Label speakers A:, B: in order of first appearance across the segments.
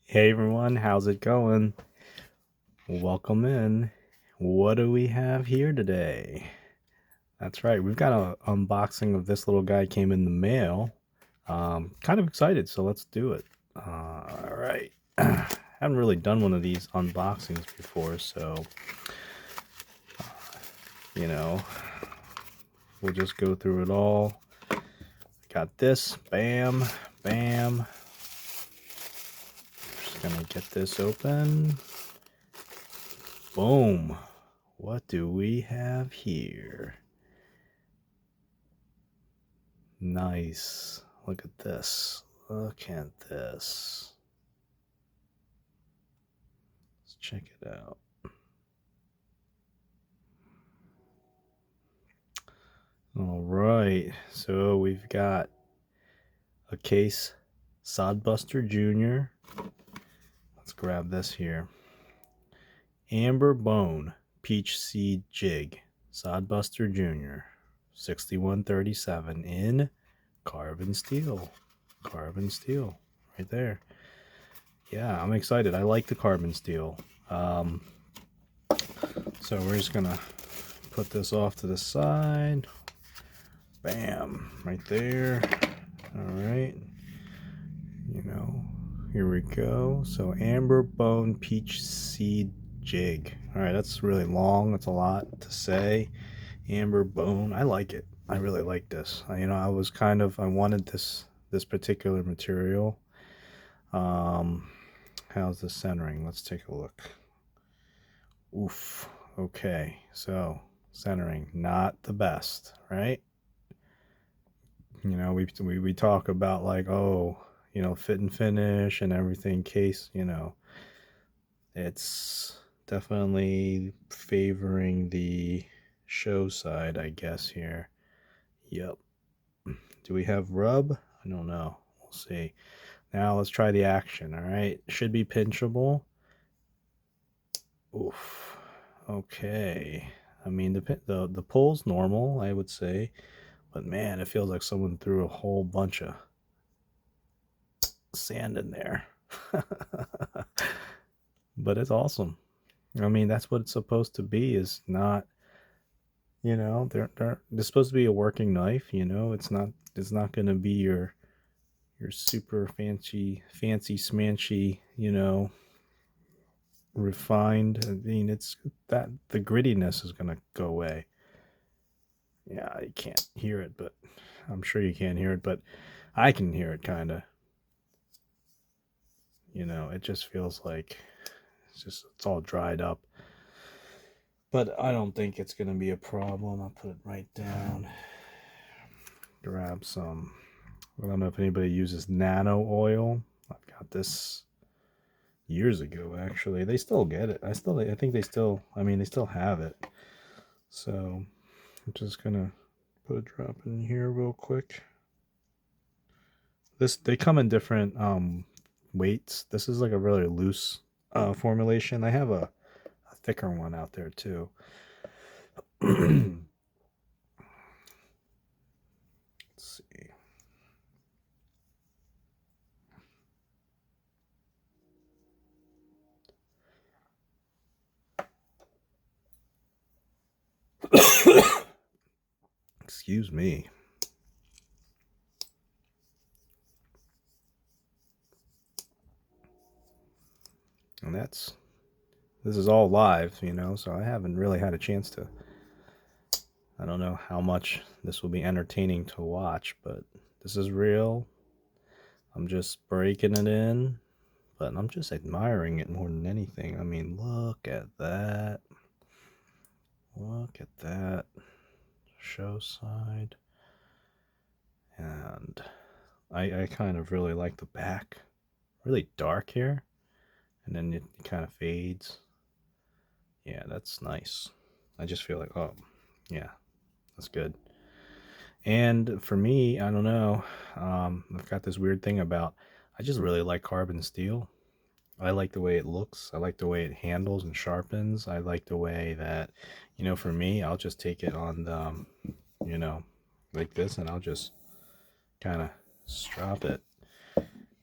A: Hey everyone, how's it going? Welcome in. What do we have here today? That's right, we've got an unboxing of this little guy came in the mail. Kind of excited, so let's do it. All right. Haven't really done one of these unboxings before, so you know, we'll just go through it all. Got this, bam, bam. Just gonna get this open. Boom. What do we have here? Nice. Look at this. Look at this. Let's check it out. All right. So we've got a case Sodbuster Jr. Let's grab this here. Amber Bone Peach Seed Jig Sodbuster Jr. 6137 in carbon steel. Carbon steel right there. Yeah, I'm excited. I like the carbon steel. So we're just gonna put this off to the side. Bam, right there. All right. Here we go. So Amber Bone Peach Seed Jig. All right, that's really long. That's a lot to say. Amber Bone. I like it. I really like this. I wanted this particular material. Um, how's the centering? Let's take a look. Oof. Okay. So centering, not the best, right? We talk about like, oh, fit and finish and everything. Case, it's definitely favoring the show side, I guess here. Yep. Do we have rub? I don't know. We'll see. Now let's try the action. All right, should be pinchable. Oof. Okay. I mean the pull's normal, I would say, but man, it feels like someone threw a whole bunch of sand in there. But it's awesome. I mean, that's what it's supposed to be. Is not, they're supposed to be a working knife. It's not going to be your super fancy smanchy, refined. I mean, it's that the grittiness is going to go away. Yeah, I can't hear it, but I'm sure you can't hear it, but I can hear it kind of. It just feels like it's all dried up. But I don't think it's going to be a problem. I'll put it right down. Grab some. I don't know if anybody uses nano oil. I've got this years ago, actually. They still get it. I think they still, they still have it. So I'm just going to put a drop in here real quick. They come in different weights. This is like a really loose formulation. I have a thicker one out there too. Let's see. Excuse me. And this is all live, so I haven't really had a chance to. I don't know how much this will be entertaining to watch, but this is real. I'm just breaking it in, but I'm just admiring it more than anything. I mean, look at that. Look at that. Show side. And I kind of really like the back. Really dark here. And then it kind of fades. Yeah, that's nice. I just feel like, oh, yeah, that's good. And for me, I don't know. I've got this weird thing about I just really like carbon steel. I like the way it looks. I like the way it handles and sharpens. I like the way that, for me, I'll just take it on the, you know, like this, and I'll just kind of strop it,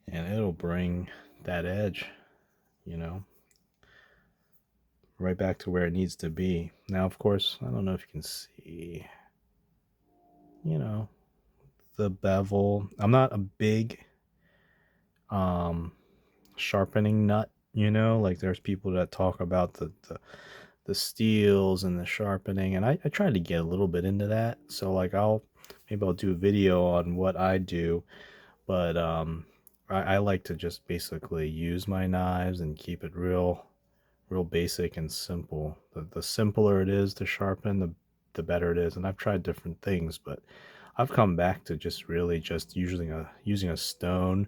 A: and it'll bring that edge, you know, right back to where it needs to be. Now, of course, I don't know if you can see, you know, the bevel. I'm not a big um sharpening nut, you know, like there's people that talk about the steels and the sharpening, and I tried to get a little bit into that. So like I'll do a video on what I do, but I like to just basically use my knives and keep it real basic and simple. The simpler it is to sharpen, the better it is. And I've tried different things, but I've come back to just really just using a stone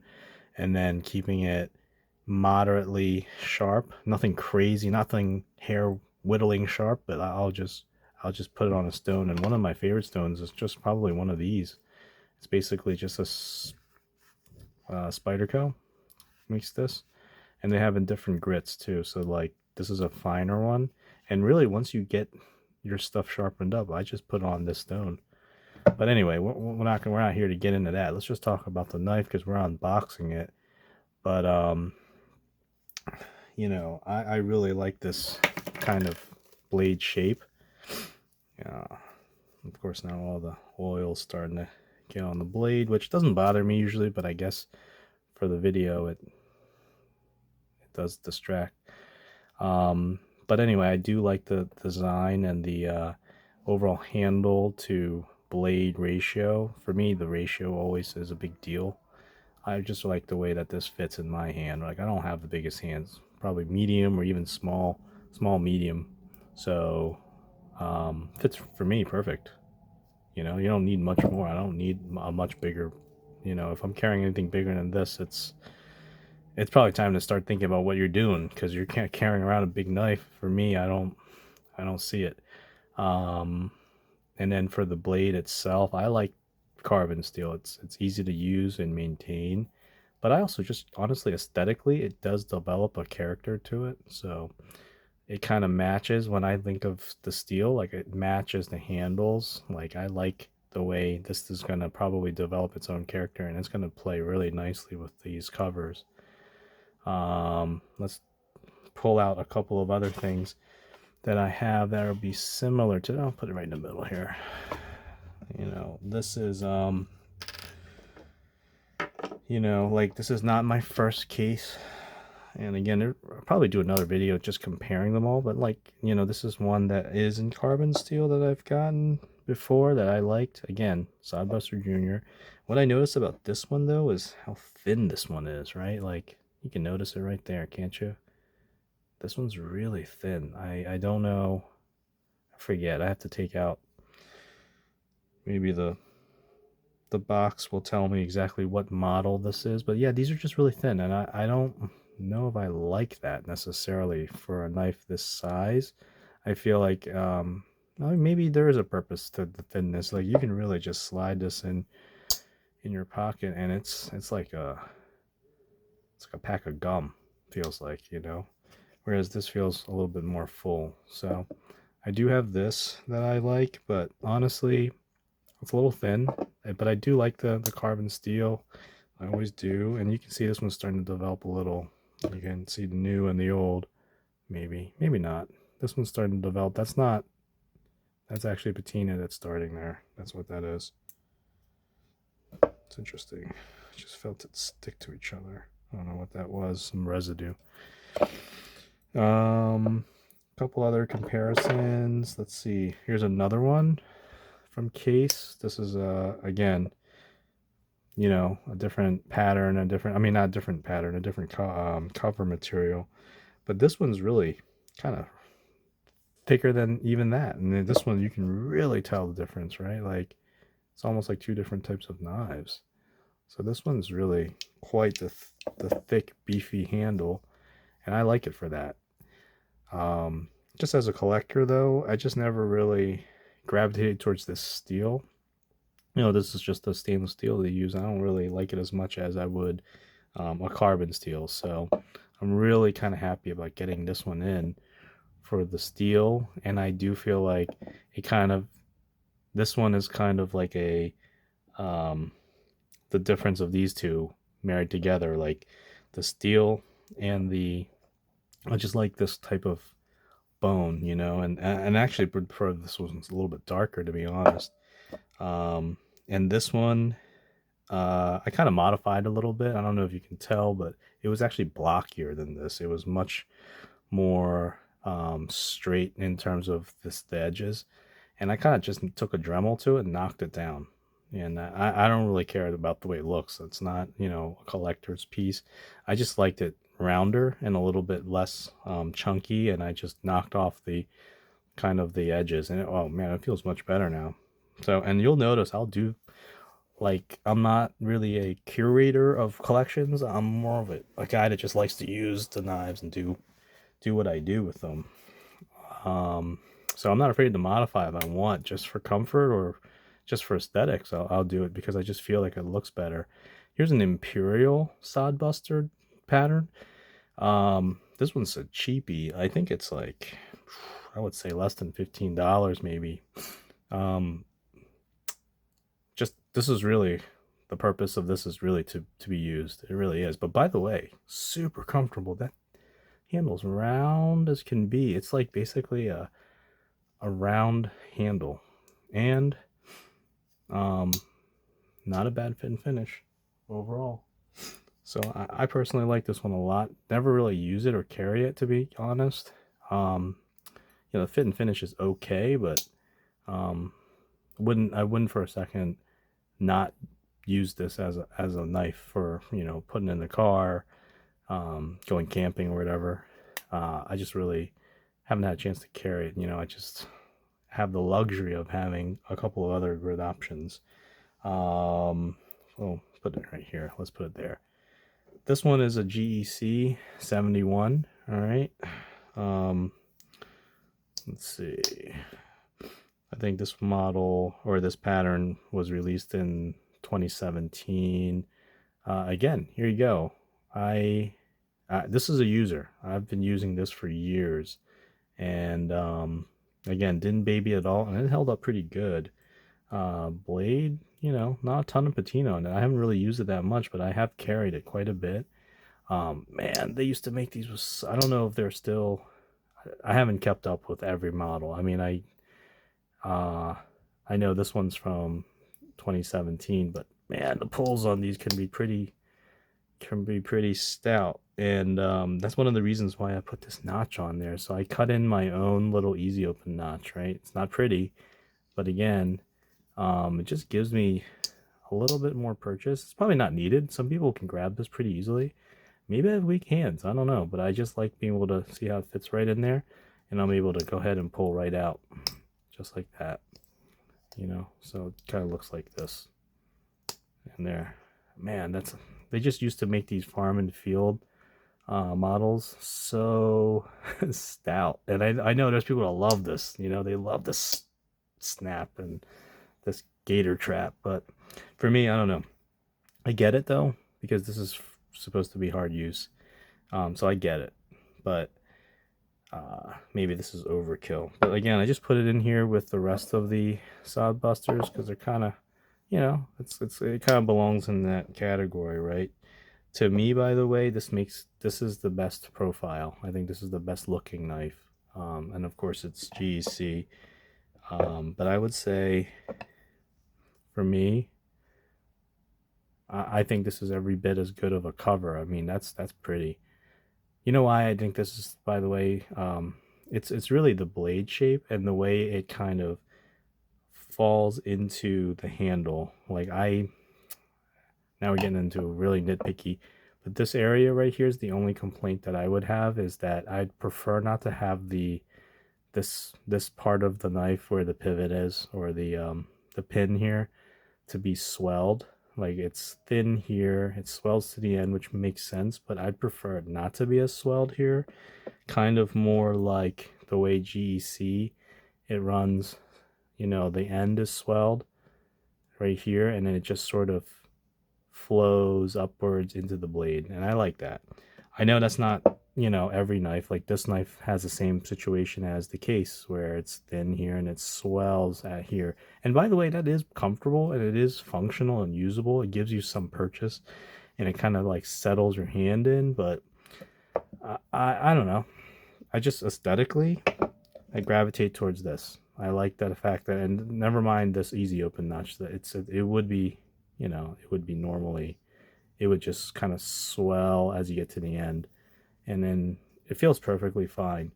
A: and then keeping it moderately sharp. Nothing crazy, nothing hair whittling sharp, but I'll just put it on a stone. And one of my favorite stones is just probably one of these. It's basically just a Spyderco makes this, and they have in different grits too. So like this is a finer one, and really once you get your stuff sharpened up, I just put on this stone. But anyway, we're not here to get into that. Let's just talk about the knife because we're unboxing it. But you know, I really like this kind of blade shape. Of course, now all the oil's starting to get on the blade, which doesn't bother me usually, but I guess for the video it does distract. But anyway, I do like the design and the overall handle to blade ratio. For me, the ratio always is a big deal. I just like the way that this fits in my hand. Like I don't have the biggest hands, probably medium or even small medium. So fits for me perfect. You know, you don't need much more. I don't need a much bigger. You know, if I'm carrying anything bigger than this, it's probably time to start thinking about what you're doing because you're carrying around a big knife. For me, I don't see it. Um, and then for the blade itself, I like carbon steel. It's easy to use and maintain, but I also just honestly aesthetically, it does develop a character to it. So it kind of matches when I think of the steel, like it matches the handles. Like I like the way this is going to probably develop its own character and it's going to play really nicely with these covers. Let's pull out a couple of other things that I have that will be similar to. I'll put it right in the middle here. You know, this is you know, like this is not my first case. And again, I'll probably do another video just comparing them all, but like, you know, this is one that is in carbon steel that I've gotten before that I liked. Again, Sodbuster Jr. What I noticed about this one though is how thin this one is, right? Like you can notice it right there, can't you? This one's really thin. I don't know. I forget. I have to take out maybe the box will tell me exactly what model this is. But yeah, these are just really thin, and I don't know if I like that necessarily for a knife this size. I feel like well, maybe there is a purpose to the thinness. Like you can really just slide this in your pocket, and it's like a pack of gum. Feels like, you know. Whereas this feels a little bit more full. So I do have this that I like, but honestly, it's a little thin. But I do like the carbon steel. I always do. And you can see this one's starting to develop a little. You can see the new and the old. Maybe not. This one's starting to develop. That's actually patina that's starting there. That's what that is. It's interesting. I just felt it stick to each other. I don't know what that was. Some residue. Couple other comparisons. Let's see. Here's another one from Case. This is again, you know, a different pattern, I mean not a different pattern, a different cover material. But this one's really kind of thicker than even that. And then this one you can really tell the difference, right? Like it's almost like two different types of knives. So this one's really quite the thick, beefy handle, and I like it for that. Just as a collector, though, I just never really gravitated towards this steel. You know, this is just a stainless steel they use. I don't really like it as much as I would a carbon steel. So I'm really kind of happy about getting this one in for the steel. And I do feel like this one is kind of like the difference of these two married together. Like the steel and I just like this type of bone, and actually prefer this one's a little bit darker, to be honest. Um, and this one, I kind of modified a little bit. I don't know if you can tell, but it was actually blockier than this. It was much more straight in terms of the edges, and I kind of just took a Dremel to it and knocked it down. And I don't really care about the way it looks. It's not, a collector's piece. I just liked it rounder and a little bit less chunky, and I just knocked off the kind of the edges, and oh man, it feels much better now. So, and you'll notice I'll do, like, I'm not really a curator of collections. I'm more of a guy that just likes to use the knives and do what I do with them. Um, so I'm not afraid to modify if I want, just for comfort or just for aesthetics. I'll do it because I just feel like it looks better. Here's an Imperial Sodbuster pattern. This one's a cheapie. I think it's like, I would say less than $15 maybe. Um, just this is really, the purpose of this is really to be used. It really is. But by the way, super comfortable. That handle's round as can be. It's like basically a round handle, and um, not a bad fit and finish overall. So I personally like this one a lot. Never really use it or carry it, to be honest. The fit and finish is okay, but um, I wouldn't for a second not use this as a knife for putting in the car, going camping or whatever. I just really haven't had a chance to carry it. I just have the luxury of having a couple of other good options. Oh, put it right here. Let's put it there. This one is a GEC 71. All right. Let's see. I think this model or this pattern was released in 2017. Again, here you go. This is a user. I've been using this for years, and again, didn't baby at all, and it held up pretty good. Blade, not a ton of patina on it. I haven't really used it that much, but I have carried it quite a bit. Man, they used to make these with, I don't know if they're still, I haven't kept up with every model. I mean, I know this one's from 2017, but man, the pulls on these can be pretty stout, and that's one of the reasons why I put this notch on there. So I cut in my own little easy open notch, right? It's not pretty, but again, it just gives me a little bit more purchase. It's probably not needed. Some people can grab this pretty easily. Maybe I have weak hands, I don't know, but I just like being able to see how it fits right in there, and I'm able to go ahead and pull right out just like that, so it kind of looks like this. And there, man, they just used to make these farm and field models so stout, and I know there's people that love this. They love this snap and this gator trap, but for me, I don't know. I get it though, because this is supposed to be hard use, so I get it, but maybe this is overkill. But again, I just put it in here with the rest of the Sodbusters because they're kind of, it kind of belongs in that category, right? To me, by the way, this is the best profile. I think this is the best looking knife, and of course it's GEC. But I would say, for me, I think this is every bit as good of a cover. I mean, that's pretty. You know why I think this is, by the way? It's really the blade shape and the way it kind of falls into the handle. Like now we're getting into really nitpicky, but this area right here is the only complaint that I would have, is that I'd prefer not to have this part of the knife where the pivot is, or the pin here, to be swelled. Like, it's thin here, it swells to the end, which makes sense, but I'd prefer it not to be as swelled here. Kind of more like the way GEC, it runs, the end is swelled right here, and then it just sort of flows upwards into the blade, and I like that. I know that's not, every knife. Like, this knife has the same situation as the case, where it's thin here and it swells at here. And by the way, that is comfortable and it is functional and usable. It gives you some purchase, and it kind of like settles your hand in. But I don't know. I just aesthetically, I gravitate towards this. I like that fact that, and never mind this easy open notch. That it would be, it would be normally, it would just kind of swell as you get to the end, and then it feels perfectly fine.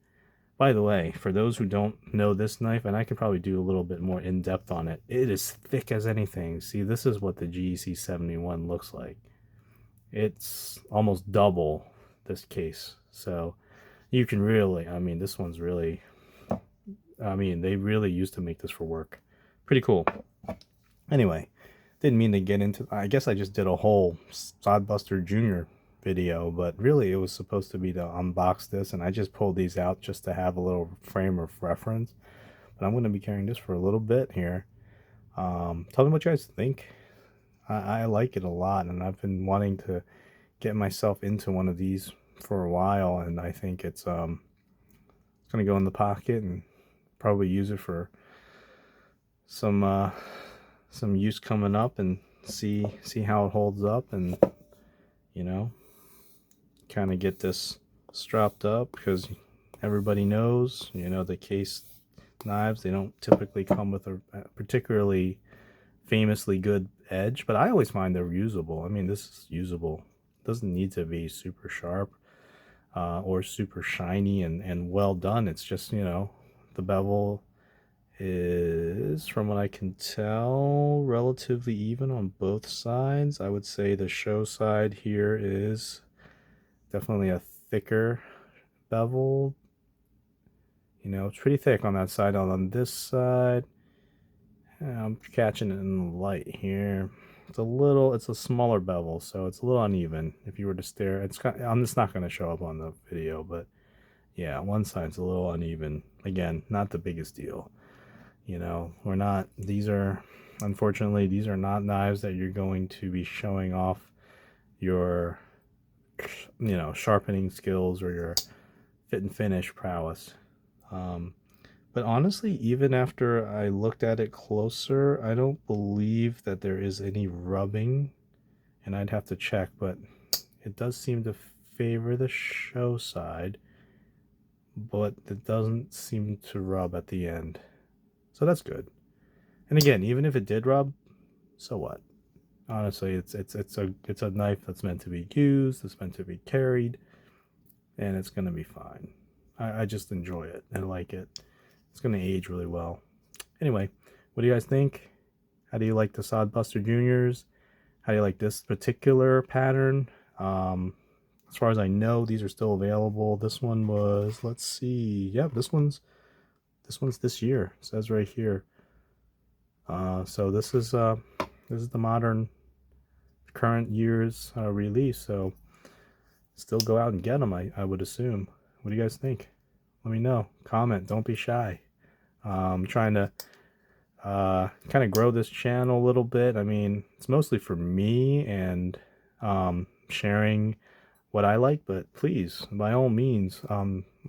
A: By the way, for those who don't know this knife, and I could probably do a little bit more in depth on it, it is thick as anything. See, this is what the GEC 71 looks like. It's almost double this case, so you can really, I mean, this one's really, I mean, they really used to make this for work. Pretty cool. Anyway, didn't mean to get into, I guess I just did a whole Sodbuster Jr. video, but really it was supposed to be to unbox this, and I just pulled these out just to have a little frame of reference. But I'm going to be carrying this for a little bit here. Tell me what you guys think. I like it a lot, and I've been wanting to get myself into one of these for a while, and I think it's going to go in the pocket and probably use it for some use coming up, and see how it holds up, and kind of get this strapped up, because everybody knows, the case knives, they don't typically come with a particularly famously good edge, but I always find they're usable. I mean, this is usable. It doesn't need to be super sharp or super shiny and well done. It's just, the bevel is, from what I can tell, relatively even on both sides. I would say the show side here is definitely a thicker bevel. It's pretty thick on that side. On this side, I'm catching it in the light here. It's a smaller bevel, so it's a little uneven. If you were to stare, I'm just not going to show up on the video, but yeah, one side's a little uneven. Again, not the biggest deal. Unfortunately, these are not knives that you're going to be showing off your, sharpening skills or your fit and finish prowess. But honestly, even after I looked at it closer, I don't believe that there is any rubbing, and I'd have to check, but it does seem to favor the show side, but it doesn't seem to rub at the end. So that's good. And again, even if it did rub, so what? Honestly, it's a knife that's meant to be used, it's meant to be carried, and it's gonna be fine. I just enjoy it. I like it. It's gonna age really well. Anyway, what do you guys think? How do you like the Sodbuster Juniors? How do you like this particular pattern? As far as I know, these are still available. This one was, let's see, yeah, this one's this year. It says right here. So this is the modern current year's release. So still go out and get them, I would assume. What do you guys think? Let me know. Comment. Don't be shy. I'm trying to kind of grow this channel a little bit. I mean, it's mostly for me and sharing what I like, but please, by all means,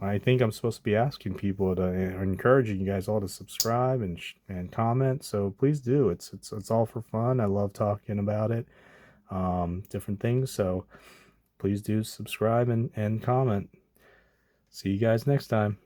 A: I think I'm supposed to be asking people to, or encouraging you guys all to subscribe and comment. So please do. It's all for fun. I love talking about it, different things. So please do subscribe and comment. See you guys next time.